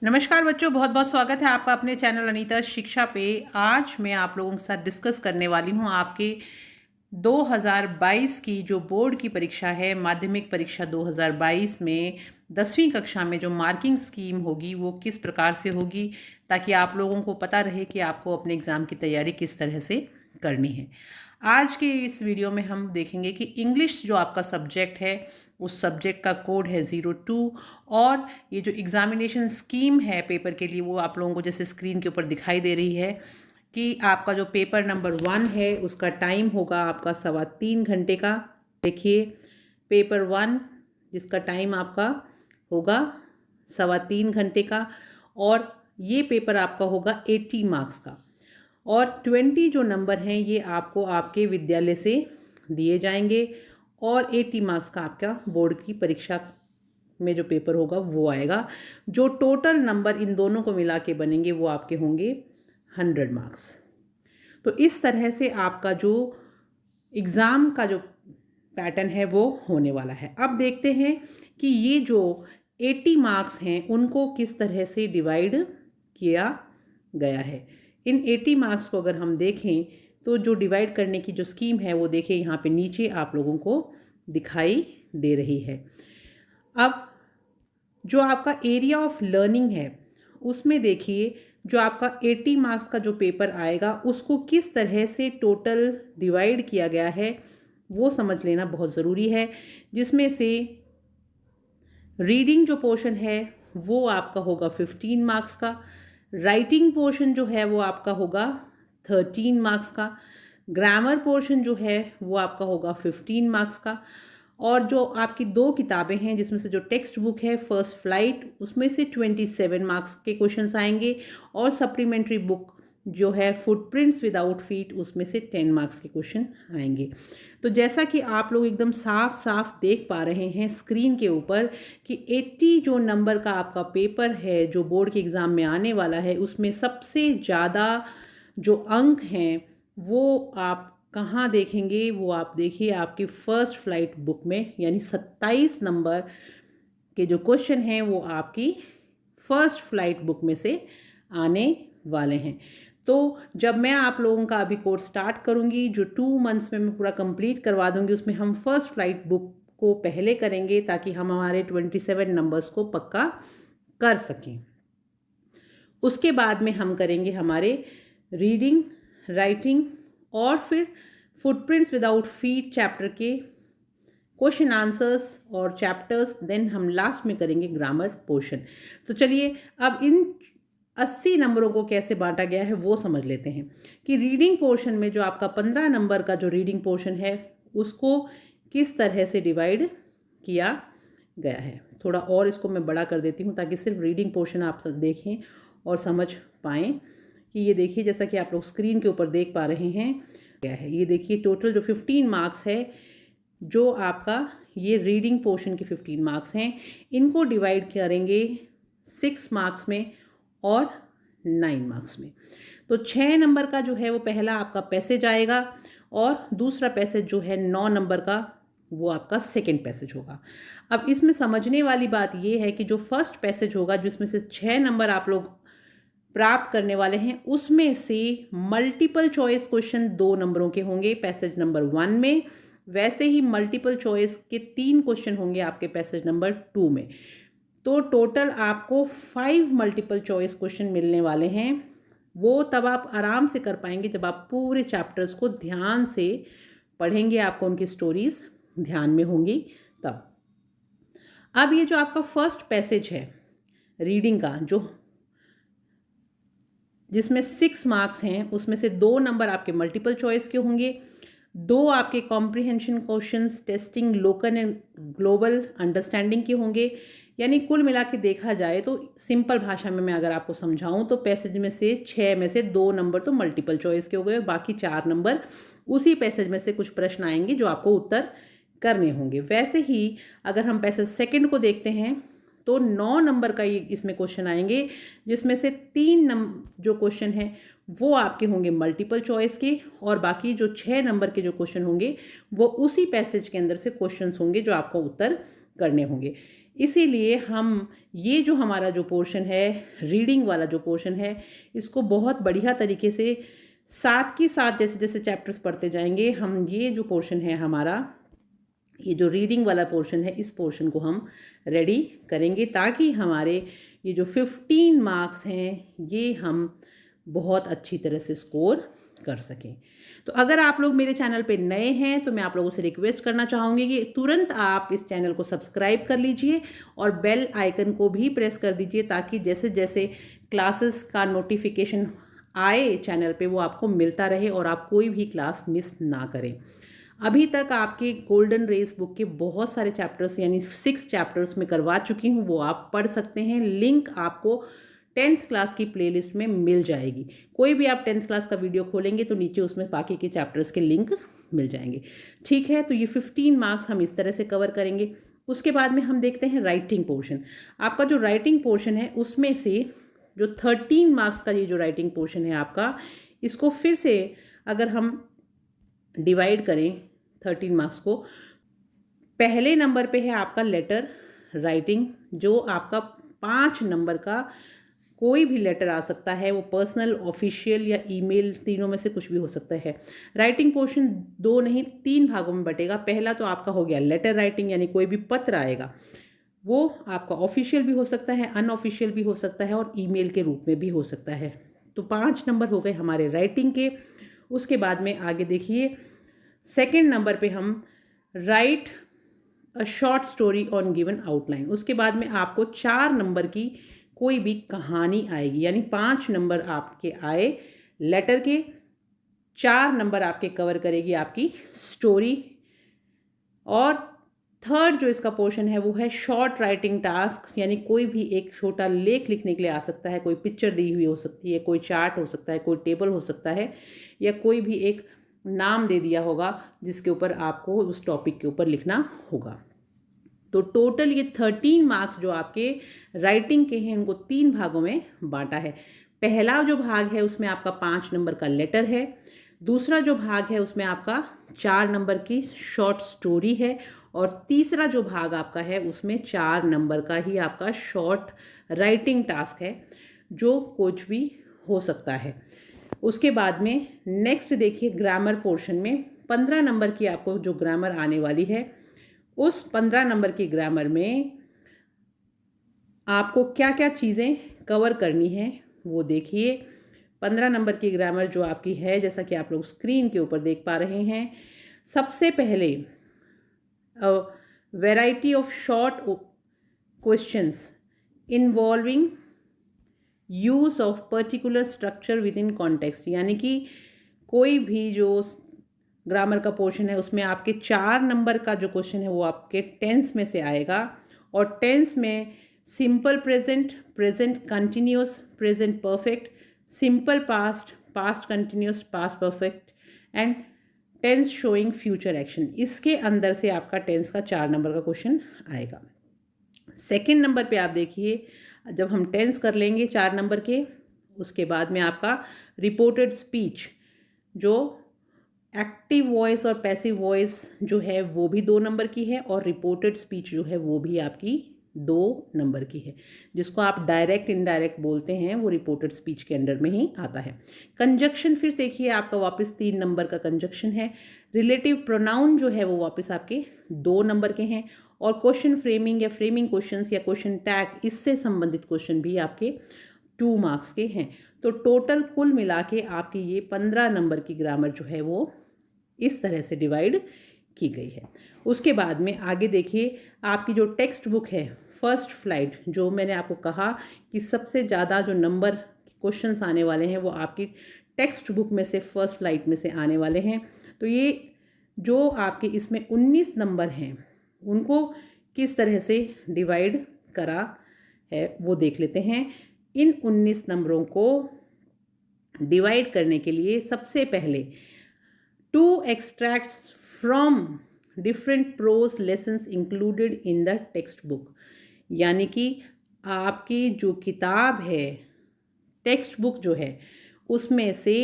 नमस्कार बच्चों, बहुत बहुत स्वागत है आपका अपने चैनल अनीता शिक्षा पे। आज मैं आप लोगों के साथ डिस्कस करने वाली हूँ आपके 2022 की जो बोर्ड की परीक्षा है, माध्यमिक परीक्षा 2022 में 10वीं कक्षा में जो मार्किंग स्कीम होगी वो किस प्रकार से होगी, ताकि आप लोगों को पता रहे कि आपको अपने एग्ज़ाम की तैयारी किस तरह से करनी है। आज के इस वीडियो में हम देखेंगे कि इंग्लिश जो आपका सब्जेक्ट है उस सब्जेक्ट का कोड है 02, और ये जो एग्ज़ामिनेशन स्कीम है पेपर के लिए वो आप लोगों को जैसे स्क्रीन के ऊपर दिखाई दे रही है कि आपका जो पेपर नंबर 1 है उसका टाइम होगा आपका 3.25 घंटे का। देखिए, पेपर 1 जिसका टाइम आपका होगा 3.25 घंटे का, और ये पेपर आपका होगा 80 मार्क्स का, और 20 जो नंबर हैं ये आपको आपके विद्यालय से दिए जाएंगे, और 80 मार्क्स का आपका बोर्ड की परीक्षा में जो पेपर होगा वो आएगा। जो टोटल नंबर इन दोनों को मिला के बनेंगे वो आपके होंगे 100 मार्क्स। तो इस तरह से आपका जो एग्ज़ाम का जो पैटर्न है वो होने वाला है। अब देखते हैं कि ये जो 80 मार्क्स हैं उनको किस तरह से डिवाइड किया गया है। इन 80 मार्क्स को अगर हम देखें तो जो डिवाइड करने की जो स्कीम है वो देखिए यहाँ पे नीचे आप लोगों को दिखाई दे रही है। अब जो आपका एरिया ऑफ लर्निंग है उसमें देखिए जो आपका 80 मार्क्स का जो पेपर आएगा उसको किस तरह से टोटल डिवाइड किया गया है वो समझ लेना बहुत ज़रूरी है। जिसमें से रीडिंग जो पोर्शन है वो आपका होगा 15 मार्क्स का, राइटिंग पोर्शन जो है वो आपका होगा 13 मार्क्स का, ग्रामर पोर्शन जो है वो आपका होगा 15 मार्क्स का, और जो आपकी 2 किताबें हैं जिसमें से जो टेक्स्ट बुक है फर्स्ट फ्लाइट उसमें से 27 मार्क्स के क्वेश्चंस आएंगे, और सप्लीमेंट्री बुक जो है फुटप्रिंट्स विदाउट फीट उसमें से 10 मार्क्स के क्वेश्चन आएंगे। तो जैसा कि आप लोग एकदम साफ साफ देख पा रहे हैं स्क्रीन के ऊपर कि 80 जो नंबर का आपका पेपर है जो बोर्ड के एग्ज़ाम में आने वाला है उसमें सबसे ज़्यादा जो अंक हैं वो आप कहाँ देखेंगे, वो आप देखिए आपकी फ़र्स्ट फ्लाइट बुक में, यानी 27 नंबर के जो क्वेश्चन हैं वो आपकी फ़र्स्ट फ्लाइट बुक में से आने वाले हैं। तो जब मैं आप लोगों का अभी कोर्स स्टार्ट करूंगी जो 2 मंथ्स में मैं पूरा कंप्लीट करवा दूंगी उसमें हम फ़र्स्ट फ्लाइट बुक को पहले करेंगे ताकि हम हमारे 27 नंबर्स को पक्का कर सकें। उसके बाद में हम करेंगे हमारे रीडिंग, राइटिंग और फिर फुटप्रिंट्स विदाउट फीट चैप्टर के क्वेश्चन आंसर्स और चैप्टर्स, देन हम लास्ट में करेंगे ग्रामर पोर्शन। तो चलिए अब इन 80 नंबरों को कैसे बांटा गया है वो समझ लेते हैं कि रीडिंग पोर्शन में जो आपका 15 नंबर का जो रीडिंग पोर्शन है उसको किस तरह से डिवाइड किया गया है। थोड़ा और इसको मैं बड़ा कर देती हूँ ताकि सिर्फ रीडिंग पोर्शन आप सब देखें और समझ पाएँ कि ये देखिए जैसा कि आप लोग स्क्रीन के ऊपर देख पा रहे हैं क्या है। ये देखिए टोटल जो 15 मार्क्स है जो आपका ये रीडिंग पोर्शन के 15 मार्क्स हैं, इनको डिवाइड करेंगे 6 मार्क्स में और 9 मार्क्स में। तो 6 नंबर का जो है वो पहला आपका पैसेज आएगा, और दूसरा पैसेज जो है 9 नंबर का वो आपका सेकंड पैसेज होगा। अब इसमें समझने वाली बात ये है कि जो फर्स्ट पैसेज होगा जिसमें से 6 नंबर आप लोग प्राप्त करने वाले हैं उसमें से मल्टीपल चॉइस क्वेश्चन 2 नंबरों के होंगे पैसेज नंबर 1 में, वैसे ही मल्टीपल चॉइस के 3 क्वेश्चन होंगे आपके पैसेज नंबर 2 में। तो टोटल आपको 5 मल्टीपल चॉइस क्वेश्चन मिलने वाले हैं। वो तब आप आराम से कर पाएंगे जब आप पूरे चैप्टर्स को ध्यान से पढ़ेंगे, आपको उनकी स्टोरीज ध्यान में होंगी तब। अब ये जो आपका फर्स्ट पैसेज है रीडिंग का जो जिसमें 6 मार्क्स हैं उसमें से 2 नंबर आपके मल्टीपल चॉइस के होंगे, 2 आपके comprehension questions testing local and global understanding के होंगे। यानी कुल मिला के देखा जाए तो सिंपल भाषा में मैं अगर आपको समझाऊं तो पैसेज में से 6 में से 2 नंबर तो मल्टीपल चॉइस के हो गए, बाकी 4 नंबर उसी पैसेज में से कुछ प्रश्न आएंगे जो आपको उत्तर करने होंगे। वैसे ही अगर हम पैसेज सेकंड को देखते हैं तो 9 नंबर का ये इसमें क्वेश्चन आएंगे जिसमें से 3 जो क्वेश्चन हैं वो आपके होंगे मल्टीपल चॉइस के, और बाकी जो 6 नंबर के जो क्वेश्चन होंगे वो उसी पैसेज के अंदर से क्वेश्चंस होंगे जो आपको उत्तर करने होंगे। इसीलिए हम ये जो हमारा जो पोर्शन है, रीडिंग वाला जो पोर्शन है, इसको बहुत बढ़िया तरीके से साथ के साथ जैसे जैसे चैप्टर्स पढ़ते जाएंगे, हम ये जो पोर्शन है हमारा, ये जो रीडिंग वाला पोर्शन है, इस पोर्शन को हम रेडी करेंगे ताकि हमारे ये जो 15 मार्क्स हैं ये हम बहुत अच्छी तरह से स्कोर कर सकें। तो अगर आप लोग मेरे चैनल पे नए हैं तो मैं आप लोगों से रिक्वेस्ट करना चाहूँगी कि तुरंत आप इस चैनल को सब्सक्राइब कर लीजिए और बेल आइकन को भी प्रेस कर दीजिए ताकि जैसे जैसे क्लासेस का नोटिफिकेशन आए चैनल पे वो आपको मिलता रहे और आप कोई भी क्लास मिस ना करें। अभी तक आपके गोल्डन रेस बुक के बहुत सारे चैप्टर्स यानी 6 चैप्टर्स में करवा चुकी हूँ, वो आप पढ़ सकते हैं। लिंक आपको 10th क्लास की प्लेलिस्ट में मिल जाएगी। कोई भी आप 10th क्लास का वीडियो खोलेंगे तो नीचे उसमें बाकी के चैप्टर्स के लिंक मिल जाएंगे। ठीक है, तो ये 15 मार्क्स हम इस तरह से कवर करेंगे। उसके बाद में हम देखते हैं राइटिंग पोर्शन। आपका जो राइटिंग पोर्शन है उसमें से जो 13 मार्क्स का ये जो राइटिंग पोर्शन है आपका, इसको फिर से अगर हम डिवाइड करें 13 मार्क्स को, पहले नंबर पे है आपका लेटर राइटिंग, जो आपका 5 नंबर का कोई भी लेटर आ सकता है, वो पर्सनल, ऑफिशियल या ईमेल, तीनों में से कुछ भी हो सकता है। राइटिंग पोर्शन 2 नहीं 3 भागों में बटेगा। पहला तो आपका हो गया लेटर राइटिंग, यानी कोई भी पत्र आएगा वो आपका ऑफिशियल भी हो सकता है, अनऑफिशियल भी हो सकता है और ईमेल के रूप में भी हो सकता है। तो 5 नंबर हो गए हमारे राइटिंग के। उसके बाद में आगे देखिए, सेकेंड नंबर पे हम right a short story on given outline. उसके बाद में आपको 4 नंबर की कोई भी कहानी आएगी, यानी 5 नंबर आपके आए लेटर के, 4 नंबर आपके कवर करेगी आपकी स्टोरी। और थर्ड जो इसका पोर्शन है वो है शॉर्ट राइटिंग टास्क, यानी कोई भी एक छोटा लेख लिखने के लिए आ सकता है। कोई पिक्चर दी हुई हो सकती है, कोई चार्ट हो सकता है, कोई टेबल हो सकता है, या कोई भी एक नाम दे दिया होगा जिसके ऊपर आपको उस टॉपिक के ऊपर लिखना होगा। तो टोटल ये 13 मार्क्स जो आपके राइटिंग के हैं इनको 3 भागों में बांटा है। पहला जो भाग है उसमें आपका 5 नंबर का लेटर है। दूसरा जो भाग है उसमें आपका 4 नंबर की शॉर्ट स्टोरी है। और तीसरा जो भाग आपका है उसमें 4 नंबर का ही आपका शॉर्ट राइटिंग टास्क है, जो कुछ भी हो सकता है। उसके बाद में नेक्स्ट देखिए, ग्रामर पोर्शन में 15 नंबर की आपको जो ग्रामर आने वाली है, उस 15 नंबर की ग्रामर में आपको क्या क्या चीज़ें कवर करनी है वो देखिए। 15 नंबर की ग्रामर जो आपकी है, जैसा कि आप लोग स्क्रीन के ऊपर देख पा रहे हैं, सबसे पहले variety of short questions involving use of particular structure with in context, यानी कि कोई भी जो ग्रामर का पोर्शन है उसमें आपके 4 नंबर का जो क्वेश्चन है वो आपके टेंस में से आएगा। और टेंस में simple present, present continuous, present perfect, simple past, past continuous, past perfect and tense showing future action. इसके अंदर से आपका टेंस का 4 नंबर का क्वेश्चन आएगा। सेकेंड नंबर पे आप देखिए, जब हम टेंस कर लेंगे 4 नंबर के, उसके बाद में आपका रिपोर्टेड स्पीच, जो एक्टिव वॉइस और पैसिव वॉइस जो है वो भी 2 नंबर की है, और रिपोर्टेड स्पीच जो है वो भी आपकी 2 नंबर की है। जिसको आप डायरेक्ट इनडायरेक्ट बोलते हैं वो रिपोर्टेड स्पीच के अंडर में ही आता है। कंजक्शन फिर देखिए आपका वापस 3 नंबर का कंजक्शन है। रिलेटिव प्रोनाउन जो है वो वापस आपके 2 नंबर के हैं। और क्वेश्चन फ्रेमिंग या फ्रेमिंग क्वेश्चंस या क्वेश्चन टैग, इससे संबंधित क्वेश्चन भी आपके 2 मार्क्स के हैं। तो टोटल कुल मिला के आपकी ये 15 नंबर की ग्रामर जो है वो इस तरह से डिवाइड की गई है। उसके बाद में आगे देखिए, आपकी जो टेक्स्ट बुक है फर्स्ट फ्लाइट, जो मैंने आपको कहा कि सबसे ज़्यादा जो नंबर क्वेश्चंस आने वाले हैं वो आपकी टेक्स्ट बुक में से फर्स्ट फ्लाइट में से आने वाले हैं। तो ये जो आपके इसमें 19 नंबर हैं उनको किस तरह से डिवाइड करा है वो देख लेते हैं। इन 19 नंबरों को डिवाइड करने के लिए सबसे पहले 2 extracts from different prose lessons included in the text book, यानी कि आपकी जो किताब है टेक्स्ट बुक जो है उसमें से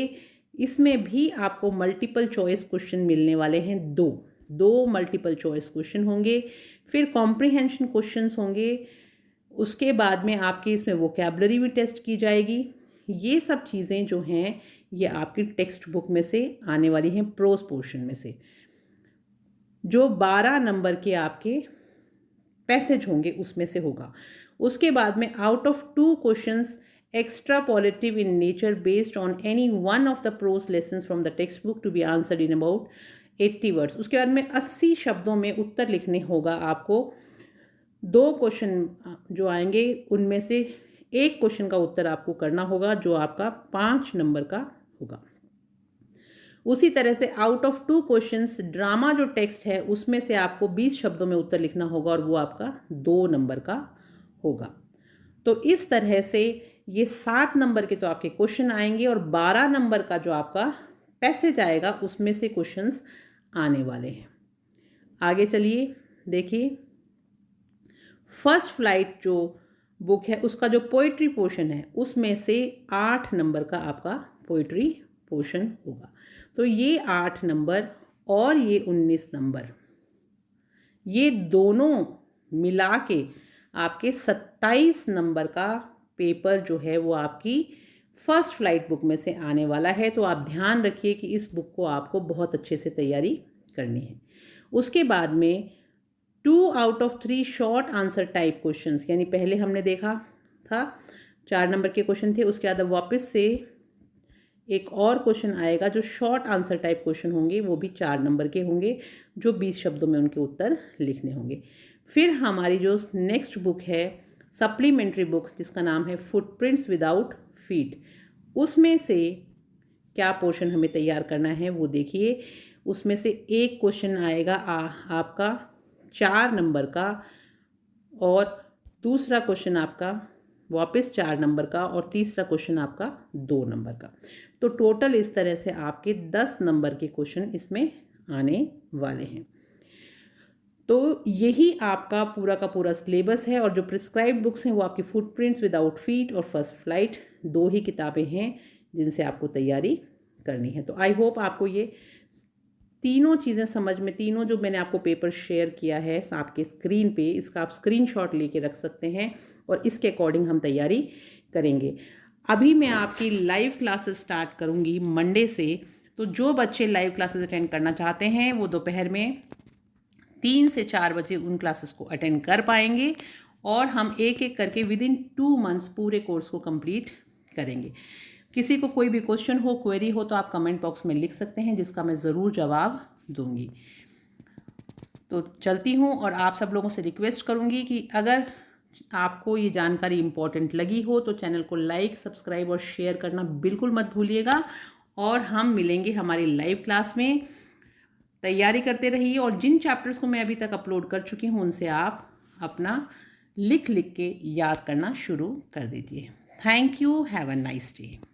इसमें भी आपको मल्टीपल चॉइस क्वेश्चन मिलने वाले हैं 2। 2 मल्टीपल चॉइस क्वेश्चन होंगे, फिर कॉम्प्रिहेंशन क्वेश्चंस होंगे, उसके बाद में आपकी इसमें वोकैबुलरी भी टेस्ट की जाएगी। ये सब चीज़ें जो हैं ये आपकी टेक्स्ट बुक में से आने वाली हैं, प्रोज पोर्शन में से, जो 12 नंबर के आपके पैसेज होंगे उसमें से होगा। उसके बाद में out of 2 questions extrapolative in nature based on any one of the prose lessons from the text book to be answered in about 80 words. उसके बाद में 80 शब्दों में उत्तर लिखने होगा आपको। 2 क्वेश्चन जो आएंगे उनमें से एक क्वेश्चन का उत्तर आपको करना होगा जो आपका 5 नंबर का होगा। उसी तरह से आउट ऑफ 2 क्वेश्चंस ड्रामा जो टेक्स्ट है उसमें से आपको 20 शब्दों में उत्तर लिखना होगा और वो आपका 2 नंबर का होगा। तो इस तरह से ये 7 नंबर के तो आपके क्वेश्चन आएंगे और 12 नंबर का जो आपका पैसेज आएगा उसमें से क्वेश्चंस आने वाले हैं। आगे चलिए देखिए, फर्स्ट फ्लाइट जो बुक है उसका जो पोइट्री पोर्शन है उसमें से 8 नंबर का आपका पोइट्री पोर्शन होगा। तो ये 8 नंबर और ये 19 नंबर, ये दोनों मिला के आपके 27 नंबर का पेपर जो है वो आपकी फर्स्ट फ्लाइट बुक में से आने वाला है। तो आप ध्यान रखिए कि इस बुक को आपको बहुत अच्छे से तैयारी करनी है। उसके बाद में 2 out of 3 short answer type questions, यानी पहले हमने देखा था 4 नंबर के क्वेश्चन थे, उसके बाद वापस से एक और क्वेश्चन आएगा जो शॉर्ट आंसर टाइप क्वेश्चन होंगे, वो भी 4 नंबर के होंगे जो 20 शब्दों में उनके उत्तर लिखने होंगे। फिर हमारी जो नेक्स्ट बुक है सप्लीमेंट्री बुक जिसका नाम है फुटप्रिंट्स विदाउट फीट, उसमें से क्या पोर्शन हमें तैयार करना है वो देखिए। उसमें से एक क्वेश्चन आएगा आपका 4 नंबर का और दूसरा क्वेश्चन आपका वापस 4 नंबर का और तीसरा क्वेश्चन आपका 2 नंबर का। तो टोटल इस तरह से आपके 10 नंबर के क्वेश्चन इसमें आने वाले हैं। तो यही आपका पूरा का पूरा सिलेबस है और जो प्रिस्क्राइब्ड बुक्स हैं वो आपकी फुटप्रिंट्स विदाउट फीट और फर्स्ट फ्लाइट 2 ही किताबें हैं जिनसे आपको तैयारी करनी है। तो आई होप आपको ये तीनों चीज़ें समझ में, तीनों जो मैंने आपको पेपर शेयर किया है आपके स्क्रीन पे, इसका आप स्क्रीनशॉट लेके रख सकते हैं और इसके अकॉर्डिंग हम तैयारी करेंगे। अभी मैं आपकी लाइव क्लासेस स्टार्ट करूँगी मंडे से, तो जो बच्चे लाइव क्लासेस अटेंड करना चाहते हैं वो दोपहर में 3 से 4 बजे उन क्लासेस को अटेंड कर पाएंगे और हम एक एक करके विद इन 2 मंथ्स पूरे कोर्स को कंप्लीट करेंगे। किसी को कोई भी क्वेश्चन हो, क्वेरी हो तो आप कमेंट बॉक्स में लिख सकते हैं जिसका मैं ज़रूर जवाब दूंगी। तो चलती हूँ और आप सब लोगों से रिक्वेस्ट करूँगी कि अगर आपको ये जानकारी इम्पॉर्टेंट लगी हो तो चैनल को लाइक, सब्सक्राइब और शेयर करना बिल्कुल मत भूलिएगा। और हम मिलेंगे हमारी लाइव क्लास में। तैयारी करते रहिए और जिन चैप्टर्स को मैं अभी तक अपलोड कर चुकी हूँ उनसे आप अपना लिख के याद करना शुरू कर दीजिए। Thank you, have a nice day.